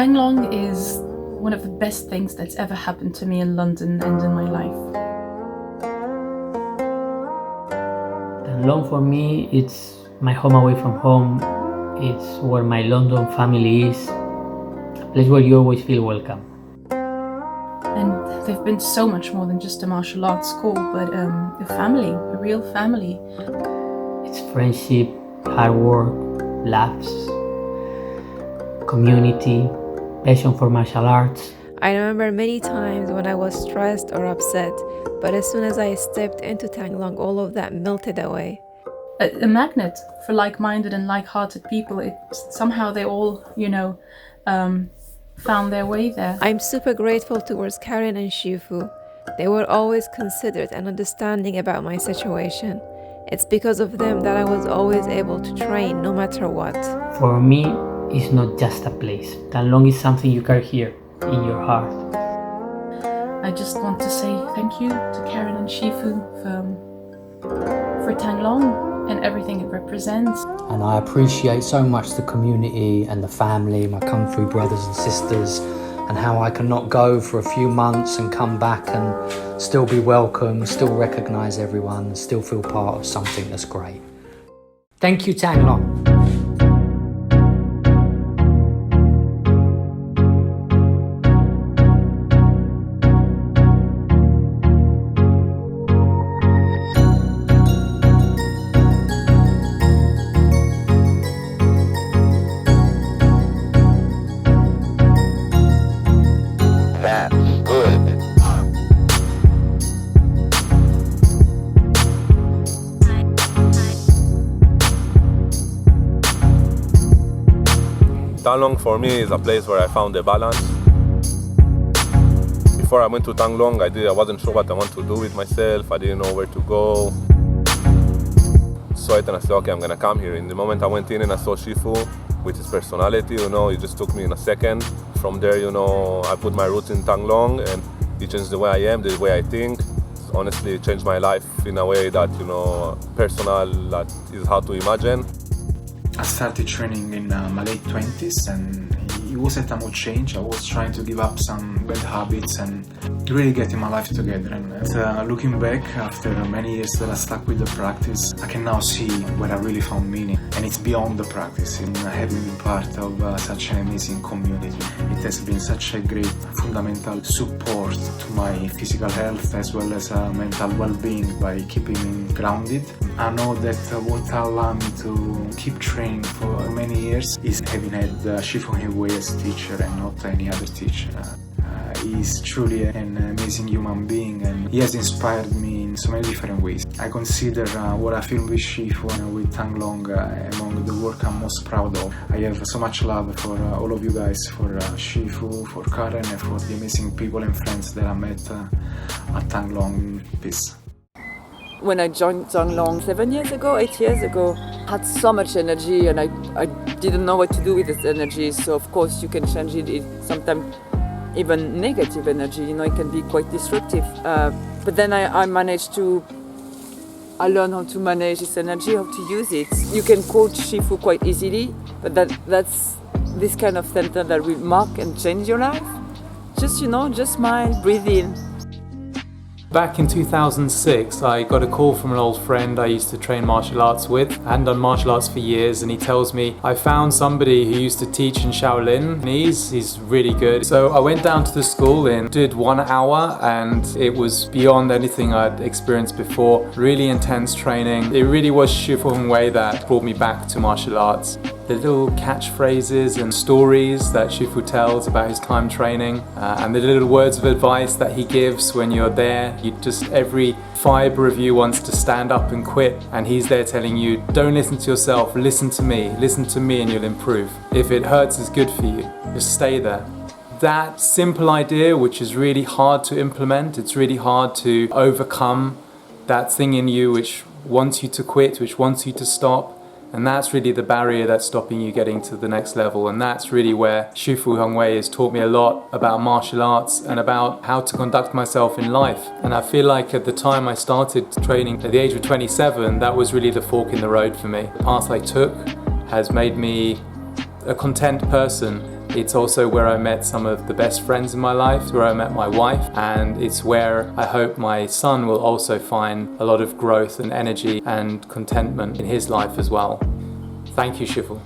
Tang Long is one of the best things that's ever happened to me in London and in my life. Tang Long for me, it's my home away from home. It's where my London family is, a place where you always feel welcome. And they've been so much more than just a martial arts school, but a family, a real family. It's friendship, hard work, laughs, community, passion for martial arts. I remember many times when I was stressed or upset, but as soon as I stepped into Tang Long, all of that melted away. A magnet for like-minded and like-hearted people. Somehow they all, found their way there. I'm super grateful towards Karen and Shifu. They were always considerate and understanding about my situation. It's because of them that I was always able to train no matter what. For me, it's not just a place. Tang Long is something you carry here in your heart. I just want to say thank you to Karen and Shifu for Tang Long and everything it represents. And I appreciate so much the community and the family, my Kung Fu brothers and sisters, and how I can not go for a few months and come back and still be welcome, still recognise everyone, still feel part of something that's great. Thank you, Tang Long. Tang Long for me is a place where I found a balance. Before I went to Tang Long, I wasn't sure what I want to do with myself. I didn't know where to go. So I said, okay, I'm gonna come here. In the moment I went in and I saw Shifu with his personality, it just took me in a second. From there, I put my roots in Tang Long and it changed the way I am, the way I think. Honestly, it changed my life in a way that, personal, that is hard to imagine. I started training in my late 20s and it was a time of change. I was trying to give up some bad habits and really getting my life together. And looking back, after many years that I stuck with the practice, I can now see where I really found meaning. And it's beyond the practice, in having been part of such an amazing community. It has been such a great fundamental support to my physical health as well as mental well-being by keeping me grounded. I know that what allowed me to keep training for many years is having had Shifu Heng Wei as teacher and not any other teacher. He's truly an amazing human being and he has inspired me in so many different ways. I consider what I feel with Shifu and with Tang Long among the work I'm most proud of. I have so much love for all of you guys, for Shifu, for Karen and for the amazing people and friends that I met at Tang Long. Peace. When I joined Tang Long 8 years ago, I had so much energy and I didn't know what to do with this energy. So of course you can change it, sometimes even negative energy, it can be quite disruptive. But then I learned how to manage this energy, how to use it. You can coach Shifu quite easily, but that's this kind of center that will mark and change your life. Just smile, breathe in. Back in 2006, I got a call from an old friend I used to train martial arts with. I hadn't done martial arts for years and he tells me, I found somebody who used to teach in Shaolin and he's really good. So I went down to the school and did 1 hour and it was beyond anything I'd experienced before. Really intense training. It really was Shifu Heng Wei that brought me back to martial arts. The little catchphrases and stories that Shifu tells about his time training and the little words of advice that he gives when you're there. Every fibre of you wants to stand up and quit and he's there telling you, don't listen to yourself, listen to me and you'll improve. If it hurts, it's good for you, just stay there. That simple idea, which is really hard to implement, it's really hard to overcome that thing in you which wants you to quit, which wants you to stop. And that's really the barrier that's stopping you getting to the next level. And that's really where Shifu Heng Wei has taught me a lot about martial arts and about how to conduct myself in life. And I feel like at the time I started training at the age of 27, that was really the fork in the road for me. The path I took has made me a content person It's also where I met some of the best friends in my life. It's where I met my wife, and it's where I hope my son will also find a lot of growth and energy and contentment in his life as well. Thank you, Shifu.